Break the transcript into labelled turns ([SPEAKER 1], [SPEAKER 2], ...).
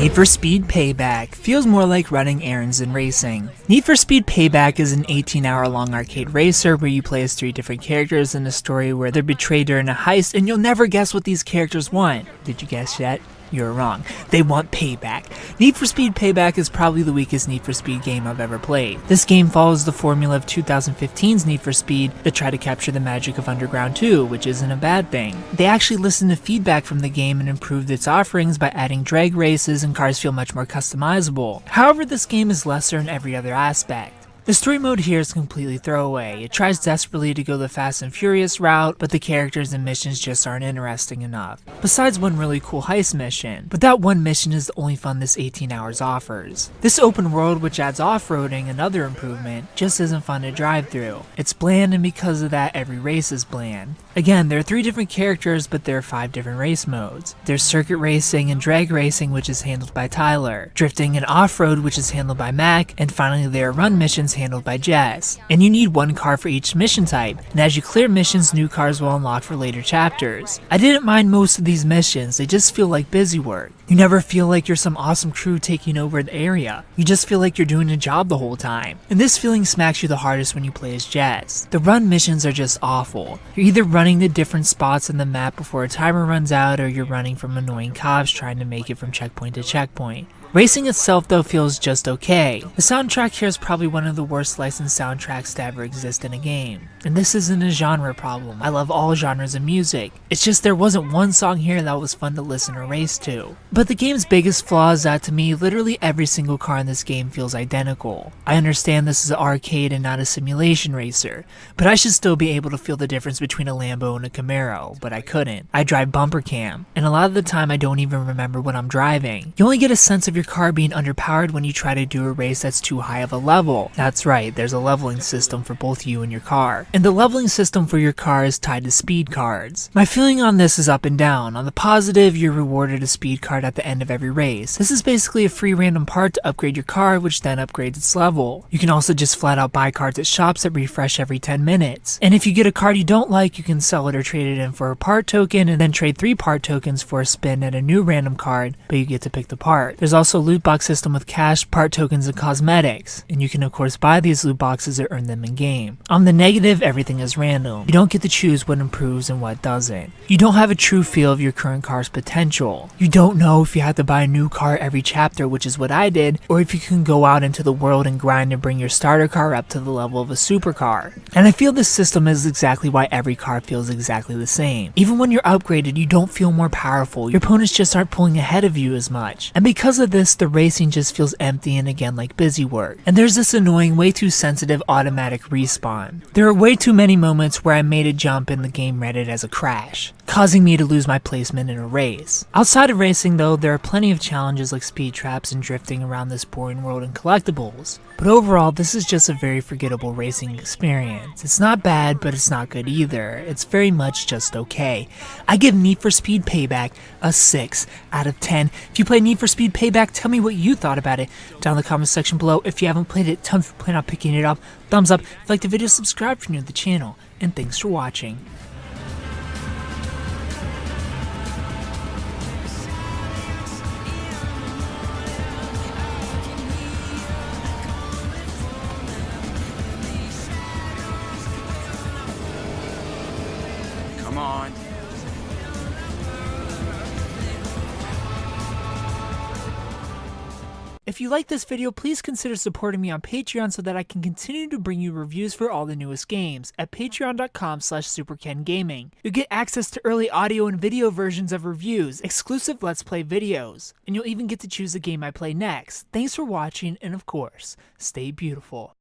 [SPEAKER 1] Need for Speed Payback feels more like running errands than racing. Need for Speed Payback is an 18-hour-long arcade racer where you play as 3 different characters in a story where they're betrayed during a heist, and you'll never guess what these characters want. Did you guess yet? You're wrong. They want payback. Need for Speed Payback is probably the weakest Need for Speed game I've ever played. This game follows the formula of 2015's Need for Speed that tried to capture the magic of Underground 2, which isn't a bad thing. They actually listened to feedback from the game and improved its offerings by adding drag races, and cars feel much more customizable. However, this game is lesser in every other aspect. The story mode here is completely throwaway. It tries desperately to go the Fast and Furious route, but the characters and missions just aren't interesting enough. Besides one really cool heist mission, but that one mission is the only fun this 18 hours offers. This open world, which adds off-roading, another improvement, just isn't fun to drive through. It's bland, and because of that, every race is bland. Again, there are 3 different characters, but there are 5 different race modes. There's circuit racing and drag racing, which is handled by Tyler, drifting and off-road, which is handled by Mac, and finally there are run missions handled by Jess. And you need 1 car for each mission type, and as you clear missions, new cars will unlock for later chapters. I didn't mind most of these missions, they just feel like busy work. You never feel like you're some awesome crew taking over the area. You just feel like you're doing a job the whole time. And this feeling smacks you the hardest when you play as Jess. The run missions are just awful. You're either running to different spots in the map before a timer runs out, or you're running from annoying cops trying to make it from checkpoint to checkpoint. Racing itself though feels just okay. The soundtrack here is probably one of the worst licensed soundtracks to ever exist in a game. And this isn't a genre problem. I love all genres of music. It's just there wasn't one song here that was fun to listen or race to. But the game's biggest flaw is that to me, literally every single car in this game feels identical. I understand this is an arcade and not a simulation racer, but I should still be able to feel the difference between a Lambo and a Camaro, but I couldn't. I drive bumper cam, and a lot of the time I don't even remember what I'm driving. You only get a sense of your car being underpowered when you try to do a race that's too high of a level. That's right, there's a leveling system for both you and your car. And the leveling system for your car is tied to speed cards. My feeling on this is up and down. On the positive, you're rewarded a speed card at the end of every race. This is basically a free random part to upgrade your car, which then upgrades its level. You can also just flat out buy cards at shops that refresh every 10 minutes. And if you get a card you don't like, you can sell it or trade it in for a part token, and then trade 3 part tokens for a spin at a new random card, but you get to pick the part. There's also a loot box system with cash, part tokens, and cosmetics, and you can of course buy these loot boxes or earn them in game. On the negative, everything is random. You don't get to choose what improves and what doesn't. You don't have a true feel of your current car's potential. You don't know if you have to buy a new car every chapter, which is what I did, or if you can go out into the world and grind and bring your starter car up to the level of a supercar. And I feel this system is exactly why every car feels exactly the same. Even when you're upgraded, you don't feel more powerful. Your opponents just aren't pulling ahead of you as much. And because of this, the racing just feels empty and again like busy work. And there's this annoying, way too sensitive automatic respawn. There are way too many moments where I made a jump and the game read it as a crash, causing me to lose my placement in a race. Outside of racing though, there are plenty of challenges like speed traps and drifting around this boring world and collectibles. But overall, this is just a very forgettable racing experience. It's not bad, but it's not good either. It's very much just okay. I give Need for Speed Payback a 6 out of 10. If you play Need for Speed Payback, tell me what you thought about it down in the comment section below. If you haven't played it, tell me if you plan on picking it up. Thumbs up. If you liked the video, subscribe if you're new to the channel. And thanks for watching.
[SPEAKER 2] Come on.
[SPEAKER 1] If you like this video, please consider supporting me on Patreon so that I can continue to bring you reviews for all the newest games at patreon.com/superkengaming. You'll get access to early audio and video versions of reviews, exclusive Let's Play videos, and you'll even get to choose the game I play next. Thanks for watching, and of course, stay beautiful.